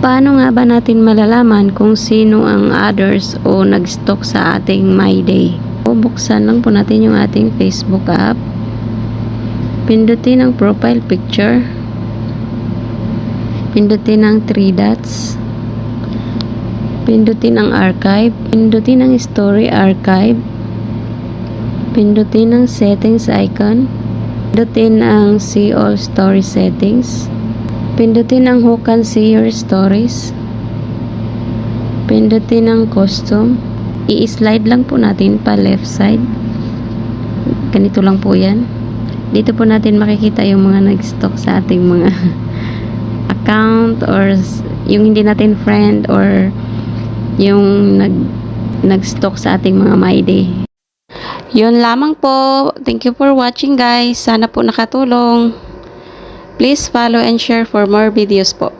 Paano nga ba natin malalaman kung sino ang others o nag-stalk sa ating My Day? Buksan lang po natin yung ating Facebook app. Pindutin ang profile picture. Pindutin ang 3 dots. Pindutin ang archive. Pindutin ang story archive. Pindutin ang settings icon. Pindutin ang see all story settings. Pindutin ang who can see your stories. Pindutin ang custom. I-slide lang po natin pa left side. Ganito lang po yan. Dito po natin makikita yung mga nag-stalk sa ating mga account or yung hindi natin friend or yung nag-stalk sa ating mga My Day. Yun lamang po. Thank you for watching guys. Sana po nakatulong. Please follow and share for more videos po.